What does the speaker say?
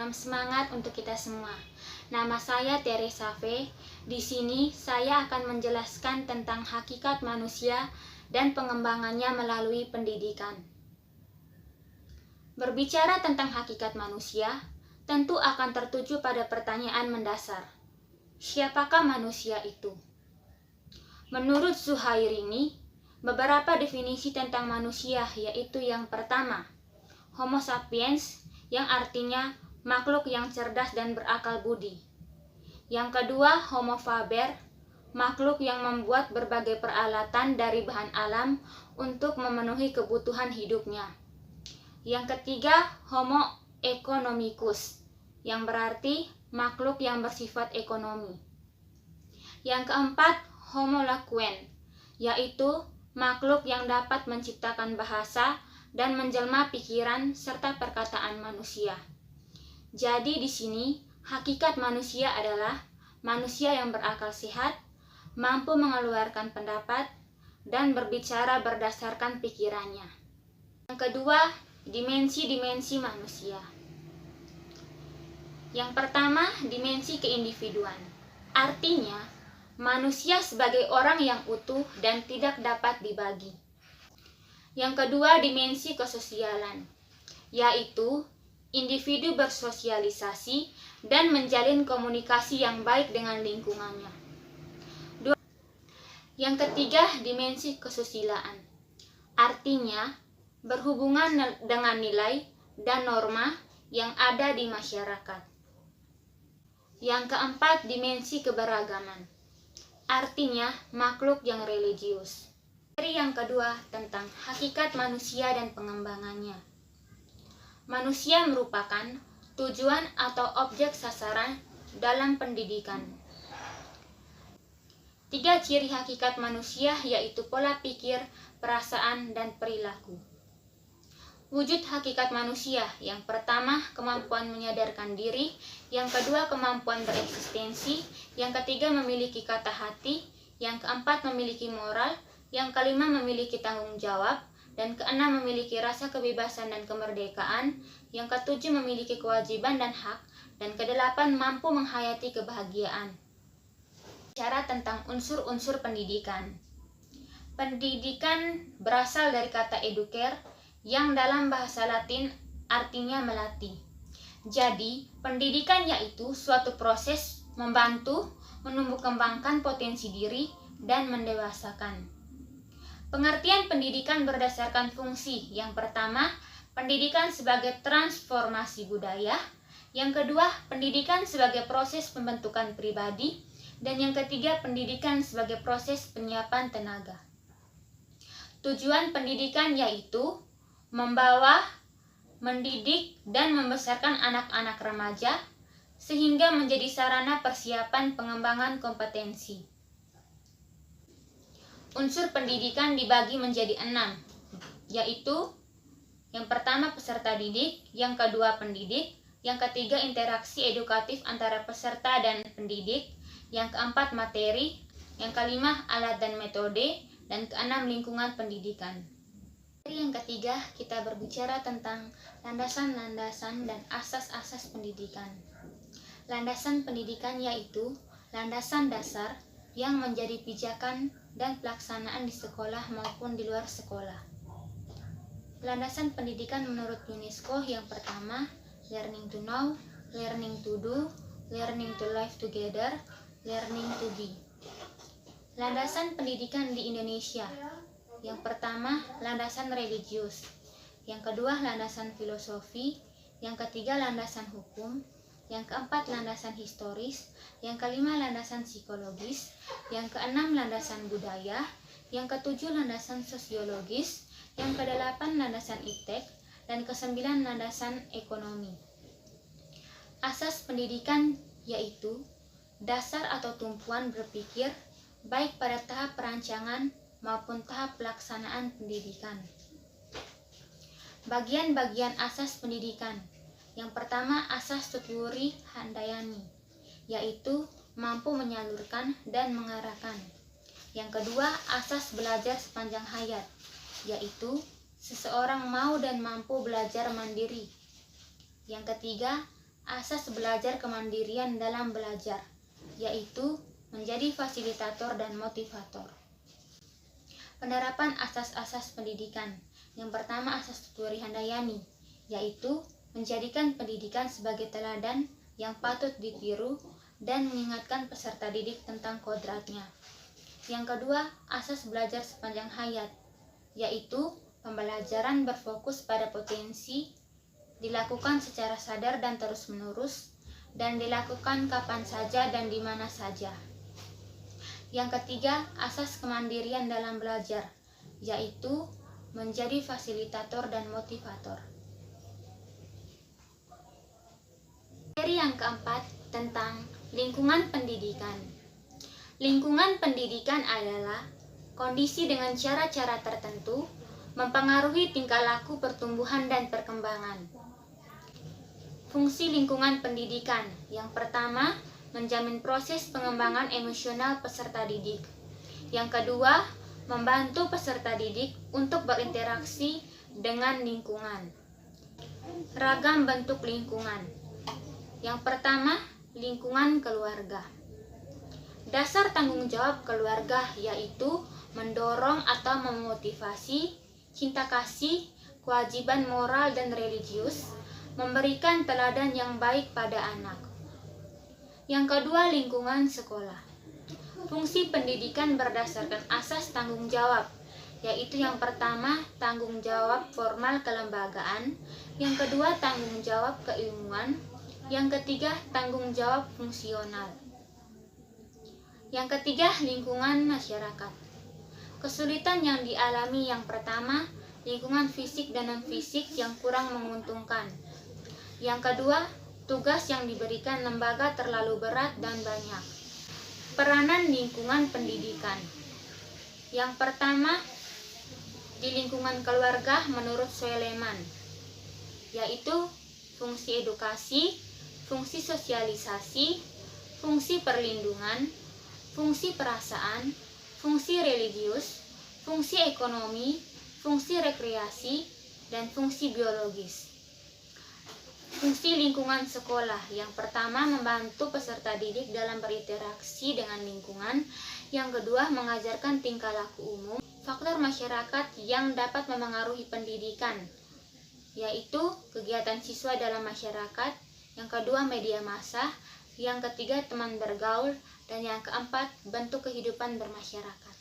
Salam semangat untuk kita semua. Nama saya Teresa V. Di sini saya akan menjelaskan tentang hakikat manusia dan pengembangannya melalui pendidikan. Berbicara tentang hakikat manusia, tentu akan tertuju pada pertanyaan mendasar. Siapakah manusia itu? Menurut Zuhairini, beberapa definisi tentang manusia yaitu yang pertama, Homo sapiens, yang artinya makhluk yang cerdas dan berakal budi. Yang kedua, Homo faber, makhluk yang membuat berbagai peralatan dari bahan alam untuk memenuhi kebutuhan hidupnya. Yang ketiga, Homo economicus, yang berarti makhluk yang bersifat ekonomi. Yang keempat, Homo loquen, yaitu makhluk yang dapat menciptakan bahasa dan menjelma pikiran serta perkataan manusia. Jadi di sini hakikat manusia adalah manusia yang berakal sehat, mampu mengeluarkan pendapat, dan berbicara berdasarkan pikirannya. Yang kedua, dimensi-dimensi manusia. Yang pertama, dimensi keindividuan. Artinya, manusia sebagai orang yang utuh dan tidak dapat dibagi. Yang kedua, dimensi kesosialan, yaitu individu bersosialisasi dan menjalin komunikasi yang baik dengan lingkungannya. Yang ketiga, dimensi kesusilaan, artinya berhubungan dengan nilai dan norma yang ada di masyarakat. Yang keempat, dimensi keberagaman, artinya makhluk yang religius. Yang kedua, tentang hakikat manusia dan pengembangannya. Manusia merupakan tujuan atau objek sasaran dalam pendidikan. 3 ciri hakikat manusia yaitu pola pikir, perasaan, dan perilaku. Wujud hakikat manusia, yang pertama kemampuan menyadarkan diri, yang kedua kemampuan bereksistensi, yang ketiga memiliki kata hati, yang keempat memiliki moral, yang kelima memiliki tanggung jawab, dan keenam memiliki rasa kebebasan dan kemerdekaan, yang ketujuh memiliki kewajiban dan hak, dan kedelapan mampu menghayati kebahagiaan. Bicara tentang unsur-unsur pendidikan. Pendidikan berasal dari kata educare, yang dalam bahasa Latin artinya melatih. Jadi, pendidikan yaitu suatu proses membantu menumbuh kembangkan potensi diri dan mendewasakan. Pengertian pendidikan berdasarkan fungsi. Yang pertama, pendidikan sebagai transformasi budaya. Yang kedua, pendidikan sebagai proses pembentukan pribadi. Dan yang ketiga, pendidikan sebagai proses penyiapan tenaga. Tujuan pendidikan yaitu membawa, mendidik, dan membesarkan anak-anak remaja sehingga menjadi sarana persiapan pengembangan kompetensi. Unsur pendidikan dibagi menjadi 6, yaitu yang pertama peserta didik, yang kedua pendidik, yang ketiga interaksi edukatif antara peserta dan pendidik, yang keempat materi, yang kelima alat dan metode, dan keenam lingkungan pendidikan. Yang ketiga, kita berbicara tentang landasan-landasan dan asas-asas pendidikan. Landasan pendidikan yaitu landasan dasar yang menjadi pijakan dan pelaksanaan di sekolah maupun di luar sekolah. Landasan pendidikan menurut UNESCO yang pertama, learning to know, learning to do, learning to live together, learning to be. Landasan pendidikan di Indonesia. Yang pertama, landasan religius. Yang kedua, landasan filosofi. Yang ketiga, landasan hukum. Yang keempat, landasan historis. Yang kelima, landasan psikologis. Yang keenam, landasan budaya. Yang ketujuh, landasan sosiologis. Yang kedelapan, landasan iptek. Dan kesembilan, landasan ekonomi. Asas pendidikan yaitu dasar atau tumpuan berpikir baik pada tahap perancangan maupun tahap pelaksanaan pendidikan. Bagian-bagian asas pendidikan. Yang pertama, asas Tutwuri Handayani, yaitu mampu menyalurkan dan mengarahkan. Yang kedua, asas belajar sepanjang hayat, yaitu seseorang mau dan mampu belajar mandiri. Yang ketiga, asas belajar kemandirian dalam belajar, yaitu menjadi fasilitator dan motivator. Penerapan asas-asas pendidikan. Yang pertama, asas Tuturi Handayani, yaitu menjadikan pendidikan sebagai teladan yang patut ditiru dan mengingatkan peserta didik tentang kodratnya. Yang kedua, asas belajar sepanjang hayat, yaitu pembelajaran berfokus pada potensi, dilakukan secara sadar dan terus-menerus, dan dilakukan kapan saja dan di mana saja. Yang ketiga, asas kemandirian dalam belajar, yaitu menjadi fasilitator dan motivator. Materi yang keempat tentang lingkungan pendidikan. Lingkungan pendidikan adalah kondisi dengan cara-cara tertentu mempengaruhi tingkah laku pertumbuhan dan perkembangan. Fungsi lingkungan pendidikan. Yang pertama, menjamin proses pengembangan emosional peserta didik. Yang kedua, membantu peserta didik untuk berinteraksi dengan lingkungan. Ragam bentuk lingkungan. Yang pertama, lingkungan keluarga. Dasar tanggung jawab keluarga yaitu mendorong atau memotivasi cinta kasih, kewajiban moral dan religius, memberikan teladan yang baik pada anak. Yang kedua, lingkungan sekolah. Fungsi pendidikan berdasarkan asas tanggung jawab, yaitu yang pertama, tanggung jawab formal kelembagaan, yang kedua, tanggung jawab keilmuan, yang ketiga, tanggung jawab fungsional. Yang ketiga, lingkungan masyarakat. Kesulitan yang dialami yang pertama, lingkungan fisik dan non-fisik yang kurang menguntungkan. Yang kedua, tugas yang diberikan lembaga terlalu berat dan banyak. Peranan lingkungan pendidikan. Yang pertama, di lingkungan keluarga menurut Soeleman, yaitu fungsi edukasi, fungsi sosialisasi, fungsi perlindungan, fungsi perasaan, fungsi religius, fungsi ekonomi, fungsi rekreasi, dan fungsi biologis. Fungsi lingkungan sekolah. Yang pertama, membantu peserta didik dalam berinteraksi dengan lingkungan. Yang kedua, mengajarkan tingkah laku umum. Faktor masyarakat yang dapat memengaruhi pendidikan, yaitu kegiatan siswa dalam masyarakat. Yang kedua, media massa. Yang ketiga, teman bergaul. Dan yang keempat, bentuk kehidupan bermasyarakat.